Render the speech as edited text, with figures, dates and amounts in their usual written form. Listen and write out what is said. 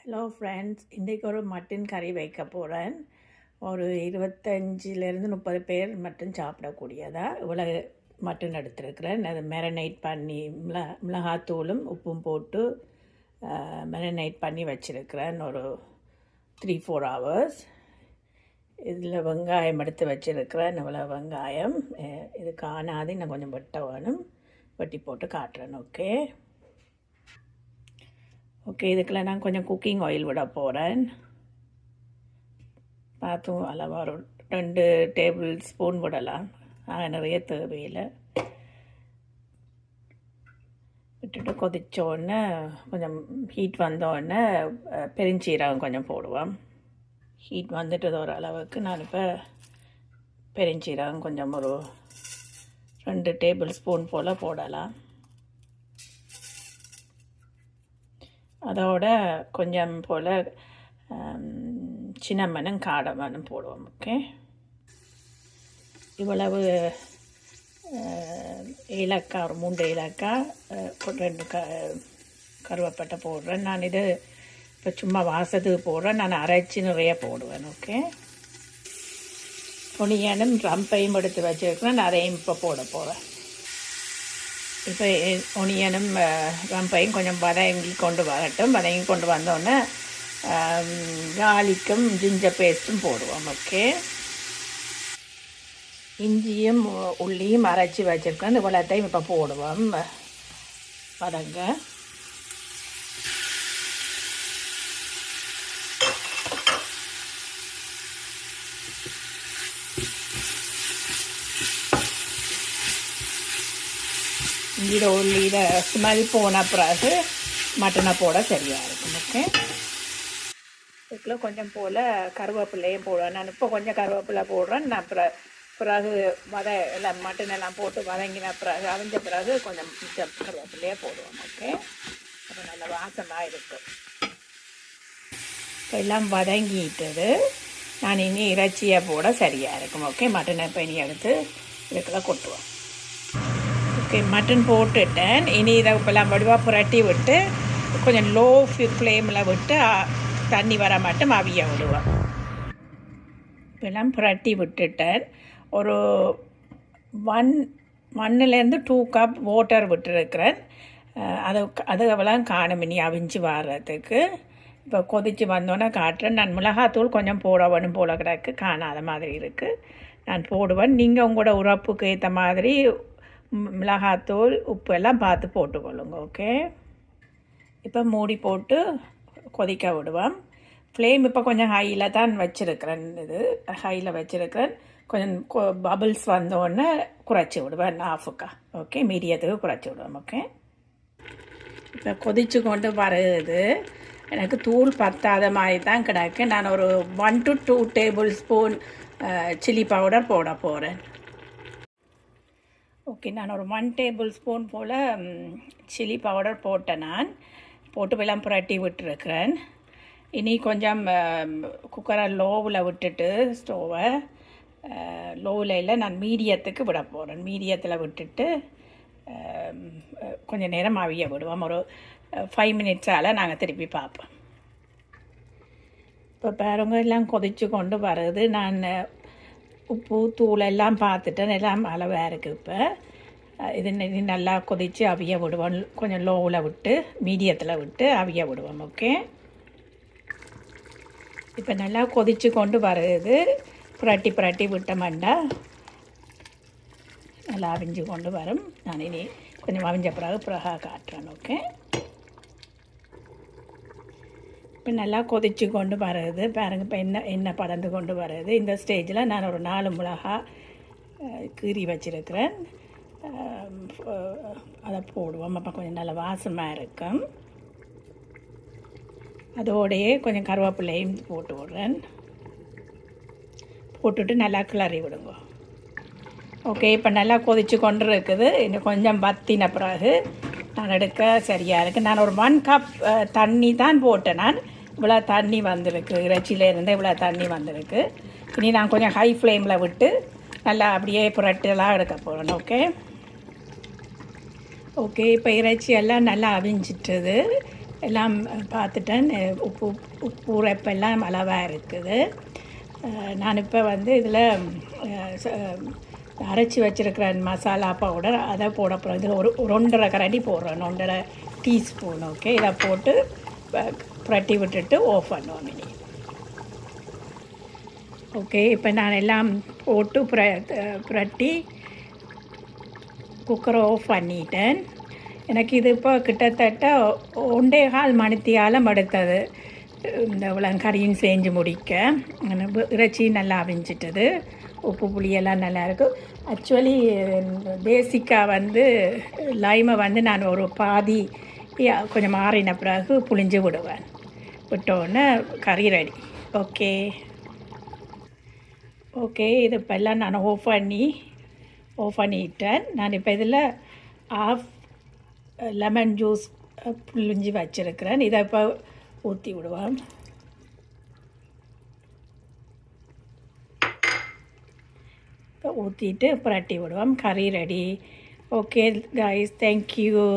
Hello friends, இன்றைக்கு ஒரு mutton கறி வைக்க போகிறேன். ஒரு 25-30 பேர் மட்டும் சாப்பிடக்கூடியதாக இவ்வளோ மட்டன் எடுத்துருக்கிறேன். அதை மேரினேட் பண்ணி மிளகாத்தூளும் உப்பும் போட்டு மேரினேட் பண்ணி வச்சுருக்கிறேன் ஒரு 3-4 ஹவர்ஸ். இதில் வெங்காயம் எடுத்து வச்சுருக்கிறேன். இவ்வளோ வெங்காயம் இது காணாது, இன்னும் கொஞ்சம் வெட்ட வேணும். வெட்டி போட்டு காட்டுறேன். ஓகே, இதுக்குள்ள நான் கொஞ்சம் குக்கிங் ஆயில் விட போகிறேன். பார்த்தும் அளவாக ஒரு 2 டேபிள் ஸ்பூன் விடலாம். நிறைய தேவையில்லை. விட்டுட்டு கொதித்தோடனே கொஞ்சம் ஹீட் வந்தோடனே பெருஞ்சீரகம் கொஞ்சம் போடுவோம். ஹீட் வந்துட்டது ஒரு அளவுக்கு நான் இப்போ பெருஞ்சீரகம் கொஞ்சம் ஒரு 2 டேபிள் ஸ்பூன் போல் போடலாம். அதோட கொஞ்சம் போல் சின்னமனும் காடமனும் போடுவோம். ஓகே, இவ்வளவு ஏலக்காய், ஒரு 3 ஏலக்காய், 2 கருவேப்பட்டை போடுறேன். நான் இது இப்போ சும்மா வாசத்துக்கு போடுறேன். நான் அரைச்சி நிறைய போடுவேன். ஓகே, ஒனியனும் ரம்பையும் எடுத்து வச்சுருக்கிறேன். அதையும் இப்போ போட போகிறேன். இப்போ ஒனியனும் ரம்பையும் கொஞ்சம் வதங்கி கொண்டு வரட்டும். வதங்கி கொண்டு வந்தோடனே கார்லிக்கும் ஜிஞ்சர் பேஸ்ட்டும் போடுவோம். ஓகே, இஞ்சியும் உள்ளியும் அரைச்சி வச்சுருக்கேன். இவ்வளோத்தையும் இப்போ போடுவோம். வதங்க இஞ்சிட உள்ளியில் ஸ்மெல் போன பிறகு மட்டனை போட சரியாக இருக்கும். ஓகே, இதுக்குள்ள கொஞ்சம் போல் கருவேப்பிலையும் போடுவேன். நான் இப்போ கொஞ்சம் கருவேப்பிலை போடுறேன். நான் பிறகு எல்லாம் மட்டன் எல்லாம் போட்டு வதங்கின பிறகு அவிஞ்ச பிறகு கொஞ்சம் கருவேப்பிலையே போடுவோம். ஓகே, அது நல்ல வாசமாக இருக்கும். இப்போ எல்லாம் வதங்கிட்டது. நான் இனி இறைச்சியை போட சரியாக இருக்கும். ஓகே, மட்டனை இப்போ இனி எடுத்து இதுக்குள்ள கொட்டுவோம். ஓகே, மட்டன் போட்டுட்டேன். இனி இதை இப்போலாம் வடிவாக புரட்டி விட்டு கொஞ்சம் லோ ஃப்ளேமில் விட்டு தண்ணி வர மட்டும் அவிய விடுவேன். இப்போலாம் புரட்டி விட்டுட்டேன். ஒரு 1-2 கப் வாட்டர் விட்டுருக்கிறேன். அது அவ்வளோதான் காணும் இனி அவிஞ்சு வர்றதுக்கு. இப்போ கொதித்து வந்தோன்னே காட்டுறேன். நான் மிளகாத்தூள் கொஞ்சம் போட வேணும் போல கிடக்கு, காணாத மாதிரி இருக்குது. நான் போடுவேன். நீங்கள் உங்களோட உரப்புக்கு ஏற்ற மாதிரி மிளகாத்தூள் உப்பு எல்லாம் பார்த்து போட்டுக்கொள்ளுங்க. ஓகே, இப்போ மூடி போட்டு கொதிக்க விடுவேன். ஃப்ளேம் இப்போ கொஞ்சம் ஹையில் தான் வச்சுருக்கிறேன். இது ஹையில் வச்சுருக்கிறேன். கொஞ்சம் பபிள்ஸ் வந்தோடனே குறைச்சி விடுவேன் ஆஃபுக்கா. ஓகே, மீடியத்துக்கு குறைச்சி விடுவேன். ஓகே, இப்போ கொதிச்சு கொண்டு வருது. எனக்கு தூள் பத்தாத மாதிரி தான் கிடக்கு. நான் ஒரு 1 to 2 table spoon chilli powder போட போகிறேன். ஓகே, நான் ஒரு 1 டேபிள் ஸ்பூன் போல் சில்லி பவுடர் போட்டேன். நான் போட்டு வெள்ளம் புரட்டி விட்டுருக்கிறேன். இனி கொஞ்சம் குக்கரை லோவில் விட்டுட்டு ஸ்டோவை லோவில் இல்லை, நான் மீடியத்துக்கு விட போகிறேன். மீடியத்தில் விட்டுட்டு கொஞ்சம் நேரம் அவிய விடுவோம். ஒரு 5 மினிட்ஸால் நாங்கள் திருப்பி பார்ப்போம். இப்போ பாருங்க, எல்லாம் கொதித்து கொண்டு வருது. நான் உப்பு தூள் எல்லாம் பார்த்துட்டேன். எல்லாம் அளவாக இருக்குது. இப்போ இது நல்லா கொதித்து அவிய விடுவோம். கொஞ்சம் லோவில் விட்டு மீடியத்தில் விட்டு அவிய விடுவோம். ஓகே, இப்போ நல்லா கொதித்து கொண்டு வருது. புரட்டி விட்டோம்னா நல்லா அவிஞ்சு கொண்டு வரும். நான் இனி கொஞ்சம் அவிஞ்ச பிறகு காட்டுறேன். ஓகே, இப்போ நல்லா கொதித்து கொண்டு வருது. பாருங்க, இப்போ என்ன படந்து கொண்டு வருது. இந்த ஸ்டேஜில் நான் ஒரு 4 மிளகாய் கீறி வச்சுருக்கிறேன். அதை போடுவோம். அப்போ கொஞ்சம் நல்ல வாசமாக இருக்கும். அதோடையே கொஞ்சம் கருவேப்பிலையும் போட்டு விடுறேன். போட்டுட்டு நல்லா கிளறி விடுங்க. ஓகே, இப்போ நல்லா கொதித்து கொண்டு இருக்குது. இன்னும் கொஞ்சம் வத்தின பிறகு நான் எடுக்க சரியாக இருக்குது. நான் ஒரு 1 கப் தண்ணி தான் போட்டேன். நான் இவ்வளோ தண்ணி வந்திருக்கு. இறைச்சியிலேருந்து இவ்வளோ தண்ணி வந்திருக்கு. இனி நான் கொஞ்சம் ஹை ஃப்ளேமில் விட்டு நல்லா அப்படியே புரட்டெல்லாம் எடுக்க போகிறேன். ஓகே, இப்போ இறைச்சி எல்லாம் நல்லா அவிஞ்சிட்டுது. எல்லாம் பார்த்துட்டேன். உப்பு உரைப்பெல்லாம் அளவாக இருக்குது. நான் இப்போ வந்து இதில் அரைச்சி வச்சுருக்கிற மசாலா பவுடர் அதை போட போகிறேன். இதில் ஒரு 1.5 கரண்டி போடுறேன், 1.5 டீஸ்பூன். ஓகே, இதை போட்டு புரட்டி விட்டுட்டு ஆஃப் பண்ணுவோம் இனி. ஓகே, இப்போ நான் எல்லாம் போட்டு புரட்டி குக்கரை ஆஃப் பண்ணிட்டேன். எனக்கு இது இப்போ கிட்டத்தட்ட 1.25 மணித்தியாலம் எடுத்தது இந்த கறியும் செஞ்சு முடிக்க. இறைச்சி நல்லா அவிஞ்சிட்டது, உப்பு புளியெல்லாம் நல்லா இருக்கும். ஆக்சுவலி பேசிக்காக வந்து லைமை வந்து நான் ஒரு பாதி கொஞ்சம் மாறின பிறகு புளிஞ்சு விடுவேன். விட்டோன்னே கறி ரெடி. ஓகே ஓகே, இது இப்போ எல்லாம் நான் ஆஃப் பண்ணிட்டேன். நான் இப்போ இதில் ஆஃப் லெமன் ஜூஸ் புளிஞ்சு வச்சுருக்கிறேன். இதை இப்போ ஊற்றி விடுவேன். இப்போ ஊற்றிட்டு புரட்டி விடுவோம். கறி ரெடி. Okay guys, thank you.